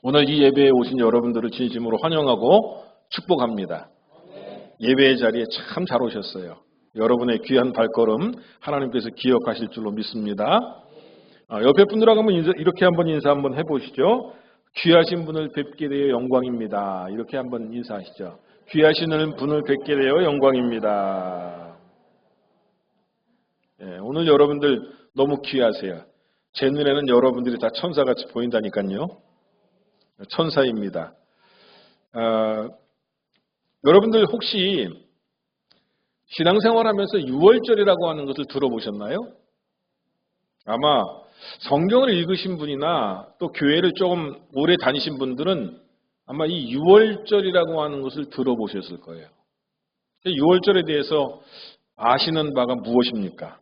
오늘 이 예배에 오신 여러분들을 진심으로 환영하고 축복합니다. 예배의 자리에 참 잘 오셨어요. 여러분의 귀한 발걸음 하나님께서 기억하실 줄로 믿습니다. 옆에 분들하고 이렇게 한번 인사 한번 해보시죠. 귀하신 분을 뵙게 되어 영광입니다. 이렇게 한번 인사하시죠. 귀하신 분을 뵙게 되어 영광입니다. 오늘 여러분들 너무 귀하세요. 제 눈에는 여러분들이 다 천사같이 보인다니까요. 천사입니다. 여러분들 혹시 신앙생활하면서 유월절이라고 하는 것을 들어보셨나요? 아마 성경을 읽으신 분이나 또 교회를 조금 오래 다니신 분들은 아마 이 유월절이라고 하는 것을 들어보셨을 거예요. 유월절에 대해서 아시는 바가 무엇입니까?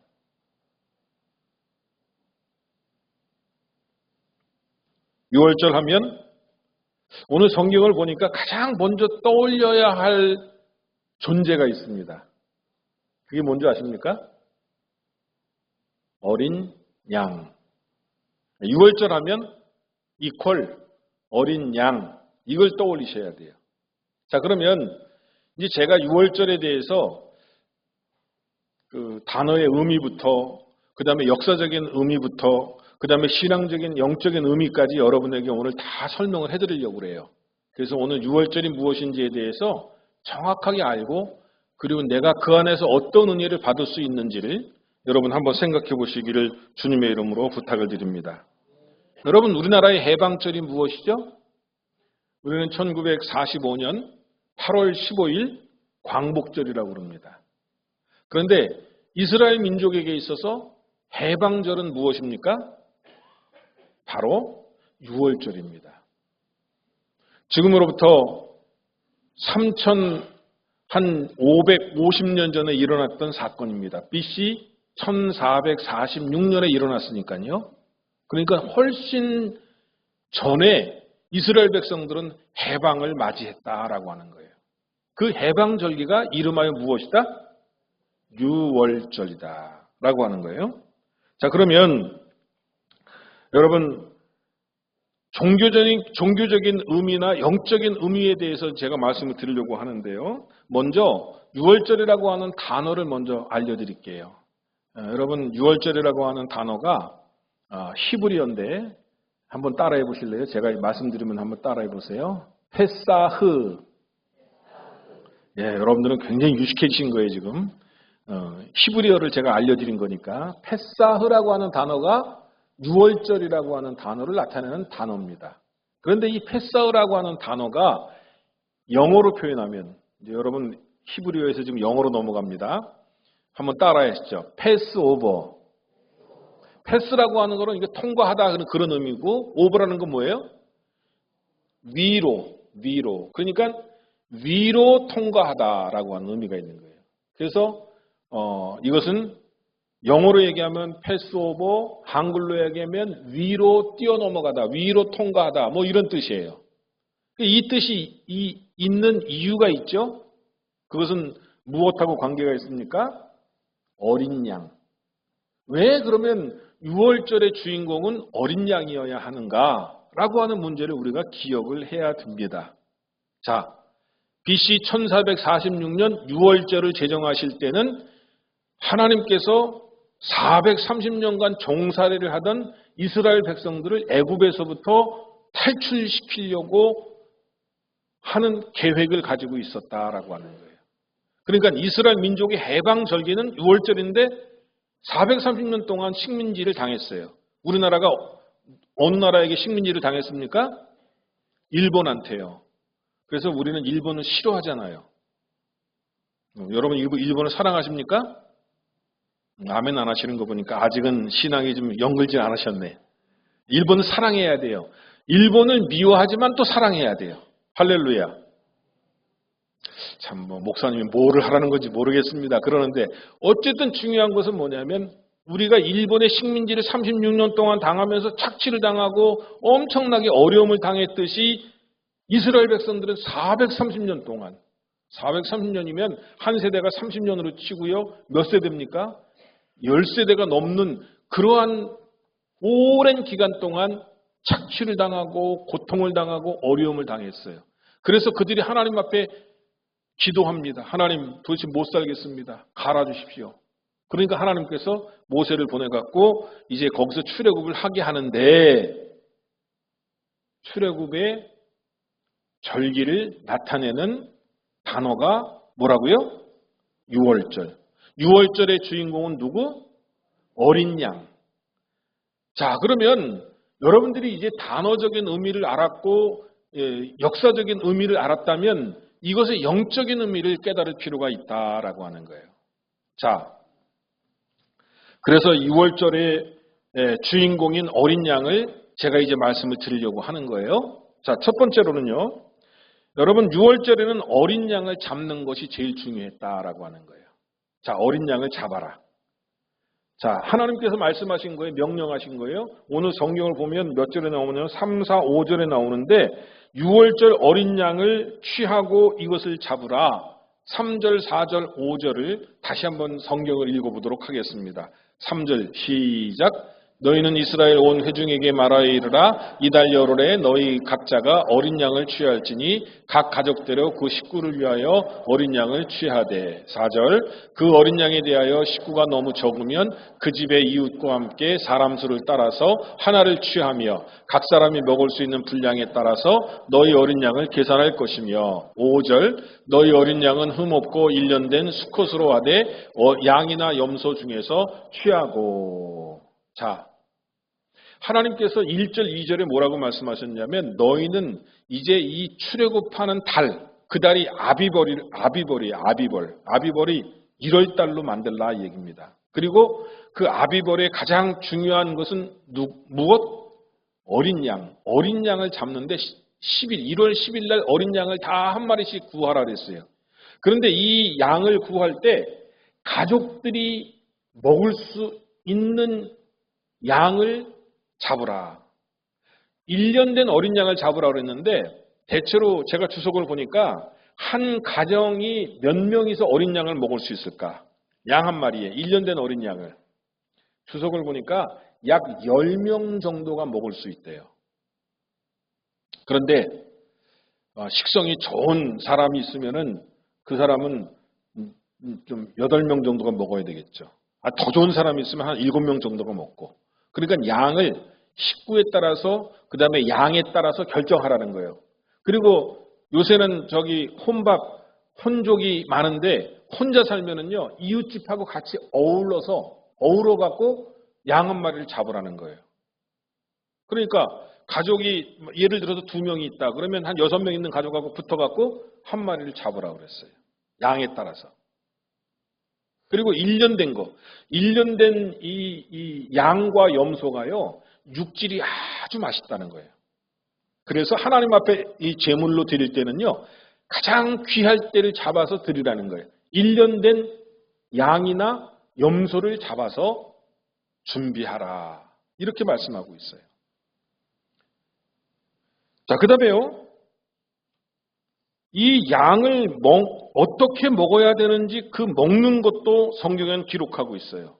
유월절 하면 오늘 성경을 보니까 가장 먼저 떠올려야 할 존재가 있습니다. 그게 뭔지 아십니까? 어린 양. 유월절 하면 이퀄 어린 양, 이걸 떠올리셔야 돼요. 자, 그러면 이제 제가 유월절에 대해서 그 단어의 의미부터, 그 다음에 역사적인 의미부터, 그 다음에 신앙적인 영적인 의미까지 여러분에게 오늘 다 설명을 해드리려고 그래요. 그래서 오늘 유월절이 무엇인지에 대해서 정확하게 알고, 그리고 내가 그 안에서 어떤 은혜를 받을 수 있는지를 여러분 한번 생각해 보시기를 주님의 이름으로 부탁을 드립니다. 여러분, 우리나라의 해방절이 무엇이죠? 우리는 1945년 8월 15일 광복절이라고 그럽니다. 그런데 이스라엘 민족에게 있어서 해방절은 무엇입니까? 바로 유월절입니다. 지금으로부터 3,550년 전에 일어났던 사건입니다. BC 1446년에 일어났으니까요. 그러니까 훨씬 전에 이스라엘 백성들은 해방을 맞이했다라고 하는 거예요. 그 해방절기가 이름하여 무엇이다? 유월절이다 라고 하는 거예요. 자, 그러면 여러분, 종교적인 의미나 영적인 의미에 대해서 제가 말씀을 드리려고 하는데요. 먼저 유월절이라고 하는 단어를 먼저 알려드릴게요. 여러분, 유월절이라고 하는 단어가 히브리어인데 한번 따라해 보실래요? 제가 말씀드리면 한번 따라해 보세요. 페사흐. 여러분들은 굉장히 유식해지신 거예요, 지금. 히브리어를 제가 알려드린 거니까. 페사흐라고 하는 단어가 유월절이라고 하는 단어를 나타내는 단어입니다. 그런데 이 페사흐라고 하는 단어가 영어로 표현하면, 이제 여러분 히브리어에서 지금 영어로 넘어갑니다. 한번 따라해 하시죠. 패스오버. 패스라고 하는 거는 이게 통과하다 그런 의미고, 오버라는 건 뭐예요? 위로. 그러니까 위로 통과하다라고 하는 의미가 있는 거예요. 그래서 이것은 영어로 얘기하면 패스오버, 한글로 얘기하면 위로 뛰어넘어가다, 위로 통과하다, 뭐 이런 뜻이에요. 이 뜻이 있는 이유가 있죠. 그것은 무엇하고 관계가 있습니까? 어린 양. 왜 그러면 유월절의 주인공은 어린 양이어야 하는가라고 하는 문제를 우리가 기억을 해야 됩니다. 자, BC 1446년 유월절을 제정하실 때는 하나님께서 430년간 종살이를 하던 이스라엘 백성들을 애굽에서부터 탈출시키려고 하는 계획을 가지고 있었다라고 하는 거예요. 그러니까 이스라엘 민족의 해방절기는 유월절인데 430년 동안 식민지를 당했어요. 우리나라가 어느 나라에게 식민지를 당했습니까? 일본한테요. 그래서 우리는 일본을 싫어하잖아요. 여러분 일본을 사랑하십니까? 아멘 안 하시는 거 보니까 아직은 신앙이 좀 연결지 않으셨네. 일본을 사랑해야 돼요. 일본을 미워하지만 또 사랑해야 돼요. 할렐루야. 참 목사님이 뭐를 하라는 건지 모르겠습니다. 그러는데 어쨌든 중요한 것은 뭐냐면 우리가 일본의 식민지를 36년 동안 당하면서 착취를 당하고 엄청나게 어려움을 당했듯이 이스라엘 백성들은 430년 동안, 430년이면 한 세대가 30년으로 치고요. 몇 세대입니까? 10세대가 넘는 그러한 오랜 기간 동안 착취를 당하고 고통을 당하고 어려움을 당했어요. 그래서 그들이 하나님 앞에 기도합니다. 하나님 도대체 못 살겠습니다. 갈아주십시오. 그러니까 하나님께서 모세를 보내갖고 이제 거기서 출애굽을 하게 하는데 출애굽의 절기를 나타내는 단어가 뭐라고요? 유월절. 유월절의 주인공은 누구? 어린 양. 자, 그러면 여러분들이 이제 단어적인 의미를 알았고 역사적인 의미를 알았다면 이것의 영적인 의미를 깨달을 필요가 있다라고 하는 거예요. 자, 그래서 6월절의 주인공인 어린 양을 제가 이제 말씀을 드리려고 하는 거예요. 자, 첫 번째로는요. 여러분 6월절에는 어린 양을 잡는 것이 제일 중요했다라고 하는 거예요. 자, 어린 양을 잡아라. 자, 하나님께서 말씀하신 거예요. 명령하신 거예요. 오늘 성경을 보면 몇 절에 나오냐면 3, 4, 5절에 나오는데 6월절 어린 양을 취하고 이것을 잡으라. 3절, 4절, 5절을 다시 한번 성경을 읽어보도록 하겠습니다. 3절 시작. 너희는 이스라엘 온 회중에게 말하여 이르라. 이달 열흘에 너희 각자가 어린 양을 취할지니 각 가족대로 그 식구를 위하여 어린 양을 취하되. 4절 그 어린 양에 대하여 식구가 너무 적으면 그 집의 이웃과 함께 사람 수를 따라서 하나를 취하며 각 사람이 먹을 수 있는 분량에 따라서 너희 어린 양을 계산할 것이며. 5절 너희 어린 양은 흠없고 1년 된 수컷으로 하되 양이나 염소 중에서 취하고. 자, 하나님께서 1절, 2절에 뭐라고 말씀하셨냐면 너희는 이제 이 출애굽하는 달, 그 달이 아비벌이에요. 아비벌이 1월 달로 만들라 이 얘기입니다. 그리고 그 아비벌의 가장 중요한 것은 무엇? 어린 양. 어린 양을 잡는데 1월 10일 날 어린 양을 다 한 마리씩 구하라 그랬어요. 그런데 이 양을 구할 때 가족들이 먹을 수 있는 양을 잡으라. 1년 된 어린 양을 잡으라 그랬는데 대체로 제가 주석을 보니까 한 가정이 몇 명이서 어린 양을 먹을 수 있을까? 양 한 마리에 1년 된 어린 양을. 주석을 보니까 약 10명 정도가 먹을 수 있대요. 그런데 식성이 좋은 사람이 있으면은 그 사람은 좀 8명 정도가 먹어야 되겠죠. 더 좋은 사람이 있으면 한 7명 정도가 먹고. 그러니까 양을 식구에 따라서 그 다음에 양에 따라서 결정하라는 거예요. 그리고 요새는 혼족이 많은데 혼자 살면은요 이웃집하고 같이 어우러갖고 양 한 마리를 잡으라는 거예요. 그러니까 가족이 예를 들어서 2명이 있다 그러면 한 6명 있는 가족하고 붙어갖고 한 마리를 잡으라고 그랬어요. 양에 따라서. 그리고 1년 된 거. 1년 된 이 양과 염소가요, 육질이 아주 맛있다는 거예요. 그래서 하나님 앞에 이 제물로 드릴 때는요, 가장 귀할 때를 잡아서 드리라는 거예요. 1년 된 양이나 염소를 잡아서 준비하라. 이렇게 말씀하고 있어요. 자, 그 다음에요. 이 양을 어떻게 먹어야 되는지 그 먹는 것도 성경에는 기록하고 있어요.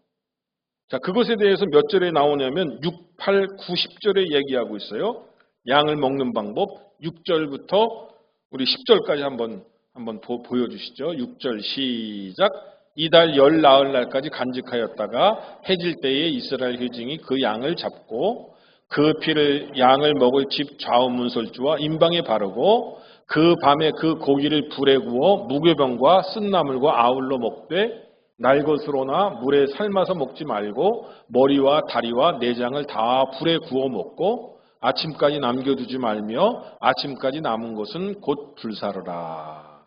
자, 그것에 대해서 몇 절에 나오냐면 6, 8, 9, 10절에 얘기하고 있어요. 양을 먹는 방법 6절부터 우리 10절까지 한번 보여주시죠. 6절 시작. 이달 열 나흘 날까지 간직하였다가 해질 때에 이스라엘 회중이 그 양을 잡고 그 피를 양을 먹을 집 좌우 문설주와 임방에 바르고 그 밤에 그 고기를 불에 구워 무교병과 쓴나물과 아울러 먹되 날 것으로나 물에 삶아서 먹지 말고 머리와 다리와 내장을 다 불에 구워 먹고 아침까지 남겨두지 말며 아침까지 남은 것은 곧 불사르라.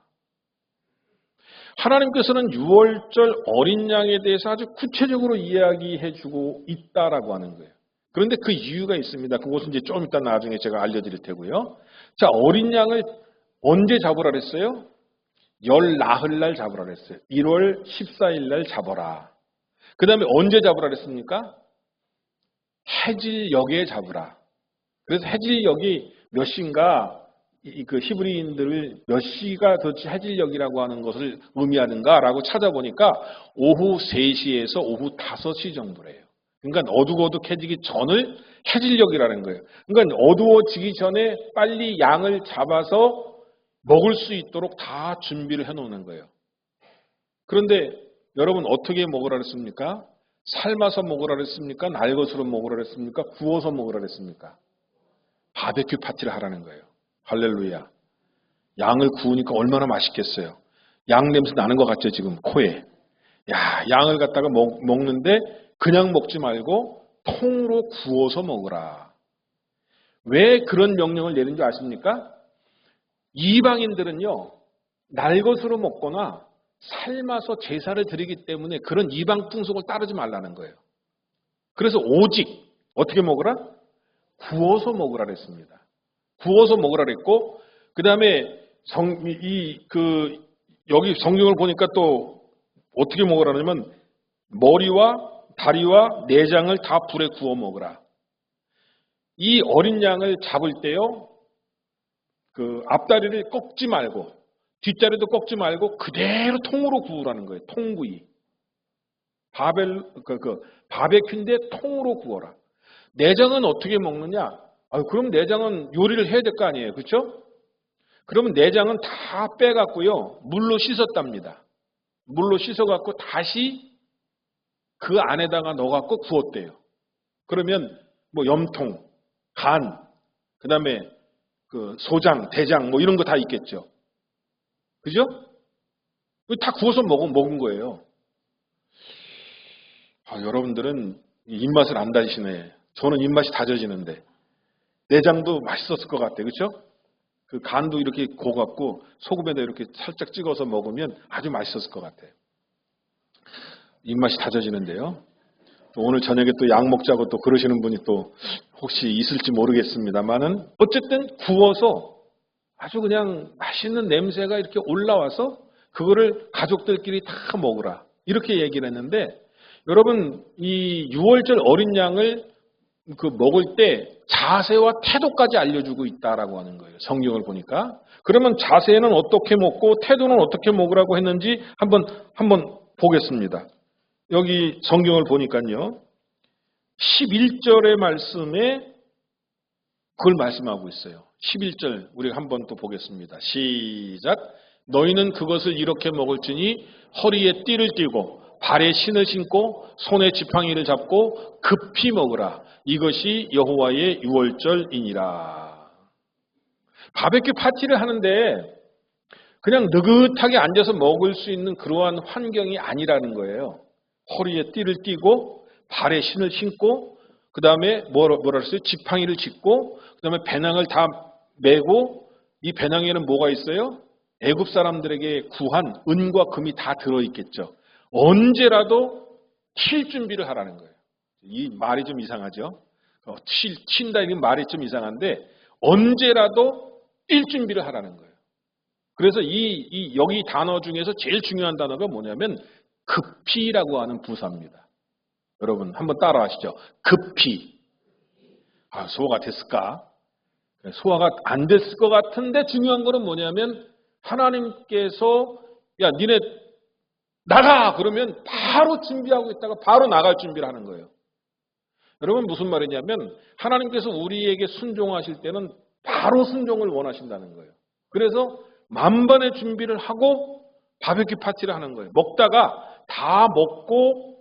하나님께서는 6월절 어린 양에 대해서 아주 구체적으로 이야기해주고 있다라고 하는 거예요. 그런데 그 이유가 있습니다. 그것은 이제 좀 이따 나중에 제가 알려드릴 테고요. 자, 어린 양을 언제 잡으라 그랬어요? 열 나흘 날 잡으라 그랬어요. 1월 14일 날 잡아라. 그 다음에 언제 잡으라 그랬습니까? 해질녘에 잡으라. 그래서 해질녘이 몇 시인가, 그 히브리인들을 몇 시가 도대체 해질녘이라고 하는 것을 의미하는가라고 찾아보니까 오후 3시에서 오후 5시 정도래요. 그러니까 어둑어둑해지기 전을 해질녘이라는 거예요. 그러니까 어두워지기 전에 빨리 양을 잡아서 먹을 수 있도록 다 준비를 해놓는 거예요. 그런데 여러분 어떻게 먹으라 그랬습니까? 삶아서 먹으라 그랬습니까? 날것으로 먹으라 그랬습니까? 구워서 먹으라 그랬습니까? 바베큐 파티를 하라는 거예요. 할렐루야. 양을 구우니까 얼마나 맛있겠어요. 양 냄새 나는 것 같죠, 지금 코에. 야, 양을 갖다가 먹는데 그냥 먹지 말고 통으로 구워서 먹으라. 왜 그런 명령을 내린 줄 아십니까? 이방인들은요, 날것으로 먹거나 삶아서 제사를 드리기 때문에 그런 이방 풍속을 따르지 말라는 거예요. 그래서 오직 어떻게 먹으라? 구워서 먹으라 그랬습니다. 구워서 먹으라 그랬고, 그 다음에 여기 성경을 보니까 또 어떻게 먹으라 하냐면 머리와 다리와 내장을 다 불에 구워 먹으라. 이 어린 양을 잡을 때요, 그 앞다리를 꺾지 말고 뒷다리도 꺾지 말고 그대로 통으로 구우라는 거예요. 통구이. 바베큐인데 통으로 구워라. 내장은 어떻게 먹느냐? 그럼 내장은 요리를 해야 될 거 아니에요. 그렇죠? 그러면 내장은 다 빼갖고요, 물로 씻었답니다. 물로 씻어갖고 다시 그 안에다가 넣어갖고 구웠대요. 그러면 뭐 염통, 간, 그 다음에 그 소장, 대장 뭐 이런 거 다 있겠죠. 그죠? 다 구워서 먹은 거예요. 여러분들은 입맛을 안 다지시네. 저는 입맛이 다져지는데. 내장도 맛있었을 것 같아요. 그렇죠? 그 간도 이렇게 고갖고 소금에다 이렇게 살짝 찍어서 먹으면 아주 맛있었을 것 같아요. 입맛이 다져지는데요. 또 오늘 저녁에 또 약 먹자고 또 그러시는 분이 또 혹시 있을지 모르겠습니다만은 어쨌든 구워서 아주 그냥 맛있는 냄새가 이렇게 올라와서 그거를 가족들끼리 다 먹으라. 이렇게 얘기를 했는데 여러분 이 유월절 어린 양을 먹을 때 자세와 태도까지 알려주고 있다라고 하는 거예요. 성경을 보니까. 그러면 자세는 어떻게 먹고 태도는 어떻게 먹으라고 했는지 한번 보겠습니다. 여기 성경을 보니까요. 11절의 말씀에 그걸 말씀하고 있어요. 11절 우리 한번 또 보겠습니다. 시작. 너희는 그것을 이렇게 먹을지니 허리에 띠를 띠고 발에 신을 신고 손에 지팡이를 잡고 급히 먹으라. 이것이 여호와의 유월절이니라. 바베큐 파티를 하는데 그냥 느긋하게 앉아서 먹을 수 있는 그러한 환경이 아니라는 거예요. 허리에 띠를 띠고 발에 신을 신고 그 다음에 뭐라 그랬어요? 지팡이를 짚고 그 다음에 배낭을 다 메고 이 배낭에는 뭐가 있어요? 애굽 사람들에게 구한 은과 금이 다 들어있겠죠. 언제라도 튈 준비를 하라는 거예요. 이 말이 좀 이상하죠. 튄다 이런 말이 좀 이상한데 언제라도 뛸 준비를 하라는 거예요. 그래서 여기 단어 중에서 제일 중요한 단어가 뭐냐면 급히라고 하는 부사입니다. 여러분 한번 따라 하시죠. 급히. 소화가 됐을까? 소화가 안 됐을 것 같은데 중요한 거는 뭐냐면 하나님께서 야 니네 나가! 그러면 바로 준비하고 있다가 바로 나갈 준비를 하는 거예요. 여러분 무슨 말이냐면 하나님께서 우리에게 순종하실 때는 바로 순종을 원하신다는 거예요. 그래서 만반의 준비를 하고 바베큐 파티를 하는 거예요. 먹다가 다 먹고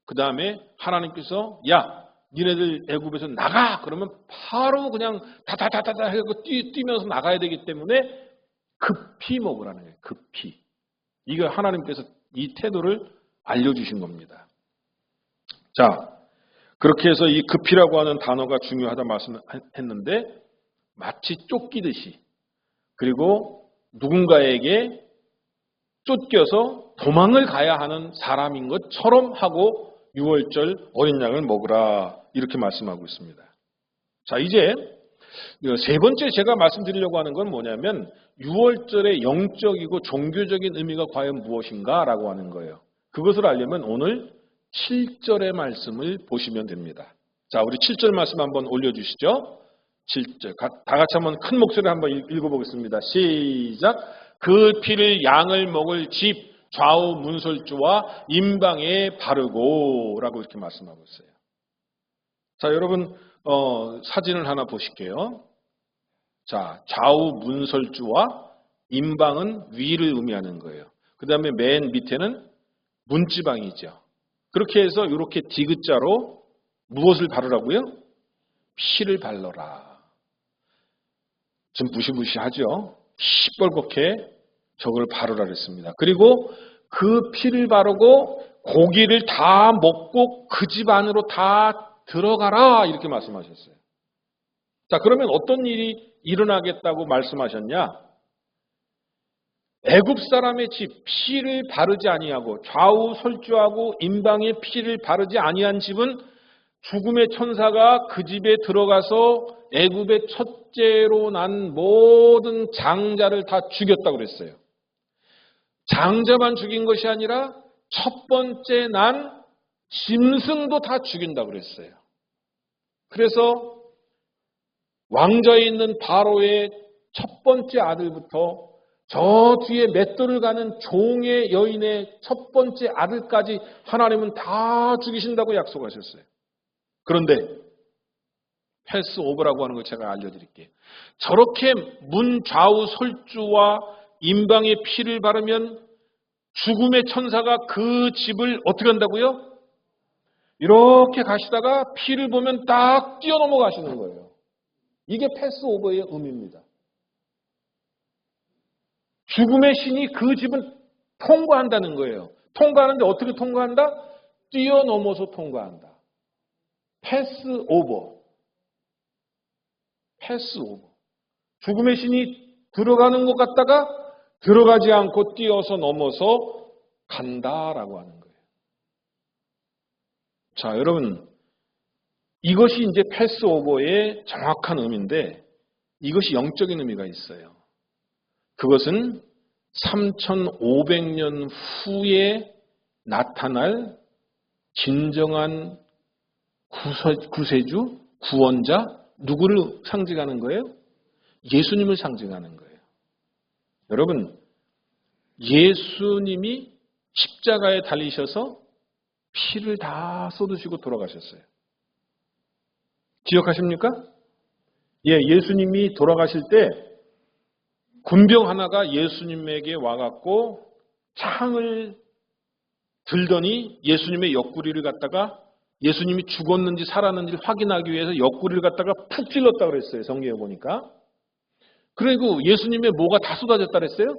그 다음에 하나님께서 야 니네들 애굽에서 나가! 그러면 바로 그냥 다다다다다 해서 뛰면서 나가야 되기 때문에 급히 먹으라는 거예요. 급히. 이거 하나님께서 이 태도를 알려주신 겁니다. 자, 그렇게 해서 이 급히라고 하는 단어가 중요하다 말씀했는데 마치 쫓기듯이 그리고 누군가에게 쫓겨서 도망을 가야 하는 사람인 것처럼 하고 유월절 어린 양을 먹으라 이렇게 말씀하고 있습니다. 자, 이제 세 번째 제가 말씀드리려고 하는 건 뭐냐면 유월절의 영적이고 종교적인 의미가 과연 무엇인가 라고 하는 거예요. 그것을 알려면 오늘 7절의 말씀을 보시면 됩니다. 자, 우리 7절 말씀 한번 올려주시죠. 7절 다 같이 한번 큰 목소리로 한번 읽어보겠습니다. 시작. 그 피를 양을 먹을 집 좌우 문설주와 임방에 바르고 라고 이렇게 말씀하고 있어요. 자, 여러분 사진을 하나 보실게요. 자, 좌우 문설주와 임방은 위를 의미하는 거예요. 그 다음에 맨 밑에는 문지방이죠. 그렇게 해서 이렇게 디귿자로 무엇을 바르라고요? 피를 발라라. 좀 무시무시하죠? 시뻘겋게 저걸 바르라 그랬습니다. 그리고 그 피를 바르고 고기를 다 먹고 그 집 안으로 다 들어가라 이렇게 말씀하셨어요. 자, 그러면 어떤 일이 일어나겠다고 말씀하셨냐? 애굽 사람의 집 피를 바르지 아니하고 좌우 설주하고 임방에 피를 바르지 아니한 집은 죽음의 천사가 그 집에 들어가서 애굽의 첫째로 난 모든 장자를 다 죽였다고 그랬어요. 장자만 죽인 것이 아니라 첫 번째 난 짐승도 다 죽인다고 그랬어요. 그래서 왕좌에 있는 바로의 첫 번째 아들부터 저 뒤에 맷돌을 가는 종의 여인의 첫 번째 아들까지 하나님은 다 죽이신다고 약속하셨어요. 그런데 패스오버라고 하는 걸 제가 알려드릴게요. 저렇게 문 좌우 설주와 임방에 피를 바르면 죽음의 천사가 그 집을 어떻게 한다고요? 이렇게 가시다가 피를 보면 딱 뛰어넘어 가시는 거예요. 이게 패스오버의 의미입니다. 죽음의 신이 그 집은 통과한다는 거예요. 통과하는데 어떻게 통과한다? 뛰어넘어서 통과한다. 패스오버. 패스오버. 죽음의 신이 들어가는 것 같다가 들어가지 않고 뛰어서 넘어서 간다라고 하는 거예요. 자, 여러분, 이것이 이제 패스오버의 정확한 의미인데 이것이 영적인 의미가 있어요. 그것은 3500년 후에 나타날 진정한 구세주, 구원자, 누구를 상징하는 거예요? 예수님을 상징하는 거예요. 여러분, 예수님이 십자가에 달리셔서 피를 다 쏟으시고 돌아가셨어요. 기억하십니까? 예, 예수님이 돌아가실 때 군병 하나가 예수님에게 와갖고 창을 들더니 예수님의 옆구리를 갖다가 예수님이 죽었는지 살았는지 확인하기 위해서 옆구리를 갖다가 푹 찔렀다고 그랬어요. 성경에 보니까. 그리고 예수님의 모가 다 쏟아졌다 그랬어요.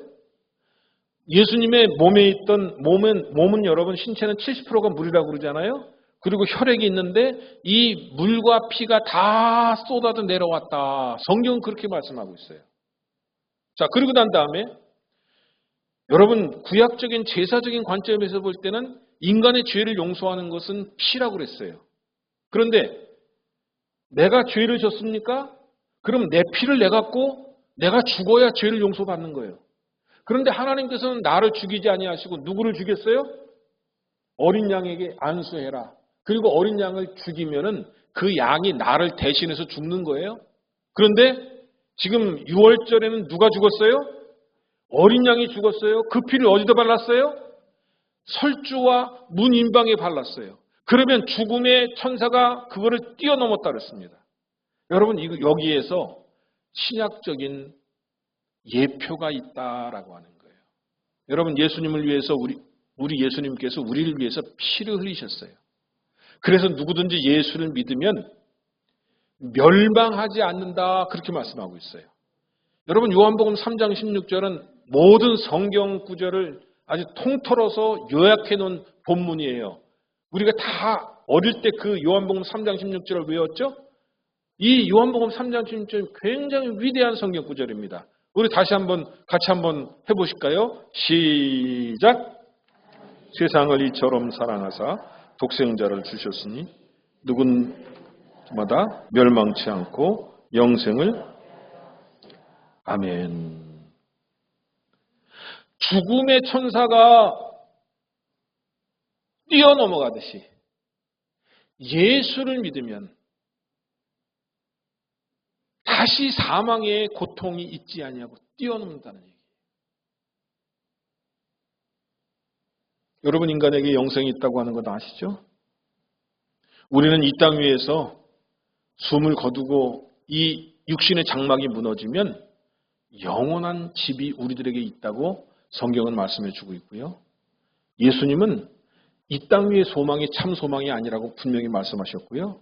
예수님의 몸에 있던 몸은 여러분 신체는 70%가 물이라고 그러잖아요. 그리고 혈액이 있는데 이 물과 피가 다 쏟아져 내려왔다. 성경은 그렇게 말씀하고 있어요. 자, 그리고 난 다음에 여러분 구약적인 제사적인 관점에서 볼 때는 인간의 죄를 용서하는 것은 피라고 그랬어요. 그런데 내가 죄를 졌습니까? 그럼 내 피를 내갖고 내가 죽어야 죄를 용서받는 거예요. 그런데 하나님께서는 나를 죽이지 아니하시고 누구를 죽였어요? 어린 양에게 안수해라. 그리고 어린 양을 죽이면은 그 양이 나를 대신해서 죽는 거예요. 그런데 지금 6월절에는 누가 죽었어요? 어린 양이 죽었어요. 그 피를 어디다 발랐어요? 설주와 문인방에 발랐어요. 그러면 죽음의 천사가 그거를 뛰어넘었다 그랬습니다. 여러분, 여기에서 신약적인 예표가 있다라고 하는 거예요. 여러분, 예수님을 위해서 우리 예수님께서 우리를 위해서 피를 흘리셨어요. 그래서 누구든지 예수를 믿으면 멸망하지 않는다 그렇게 말씀하고 있어요. 여러분, 요한복음 3장 16절은 모든 성경 구절을 아주 통틀어서 요약해 놓은 본문이에요. 우리가 다 어릴 때 그 요한복음 3장 16절을 외웠죠? 이 요한복음 3장 16절은 굉장히 위대한 성경 구절입니다. 우리 같이 한번 해보실까요? 시작! 세상을 이처럼 사랑하사 독생자를 주셨으니 누구마다 멸망치 않고 영생을 아멘. 죽음의 천사가 뛰어넘어가듯이 예수를 믿으면 다시 사망의 고통이 있지 아니하고 뛰어넘는다는 얘기예요. 여러분, 인간에게 영생이 있다고 하는 것 아시죠? 우리는 이 땅 위에서 숨을 거두고 이 육신의 장막이 무너지면 영원한 집이 우리들에게 있다고 성경은 말씀해 주고 있고요. 예수님은 이 땅 위의 소망이 참 소망이 아니라고 분명히 말씀하셨고요.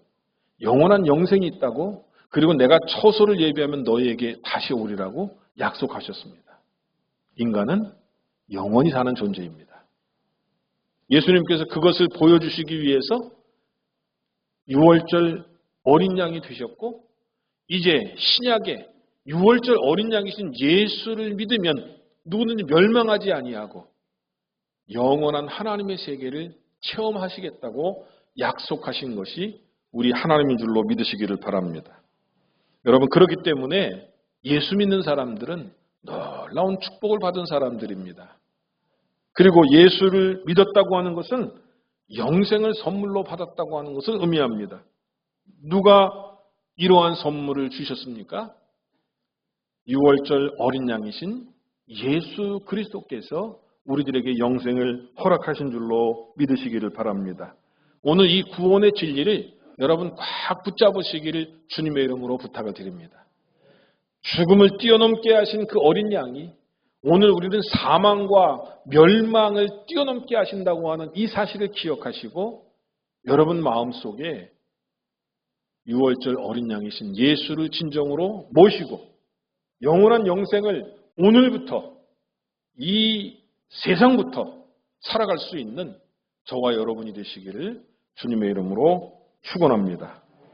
영원한 영생이 있다고, 그리고 내가 처소를 예비하면 너희에게 다시 오리라고 약속하셨습니다. 인간은 영원히 사는 존재입니다. 예수님께서 그것을 보여주시기 위해서 6월절 어린 양이 되셨고, 이제 신약의 6월절 어린 양이신 예수를 믿으면 누구든지 멸망하지 아니하고 영원한 하나님의 세계를 체험하시겠다고 약속하신 것이 우리 하나님인 줄로 믿으시기를 바랍니다. 여러분, 그렇기 때문에 예수 믿는 사람들은 놀라운 축복을 받은 사람들입니다. 그리고 예수를 믿었다고 하는 것은 영생을 선물로 받았다고 하는 것을 의미합니다. 누가 이러한 선물을 주셨습니까? 6월절 어린 양이신 예수 그리스도께서 우리들에게 영생을 허락하신 줄로 믿으시기를 바랍니다. 오늘 이 구원의 진리를 여러분 꽉 붙잡으시기를 주님의 이름으로 부탁을 드립니다. 죽음을 뛰어넘게 하신 그 어린 양이 오늘 우리는 사망과 멸망을 뛰어넘게 하신다고 하는 이 사실을 기억하시고 여러분 마음속에 6월절 어린 양이신 예수를 진정으로 모시고 영원한 영생을 오늘부터 이 세상부터 살아갈 수 있는 저와 여러분이 되시기를 주님의 이름으로 축원합니다.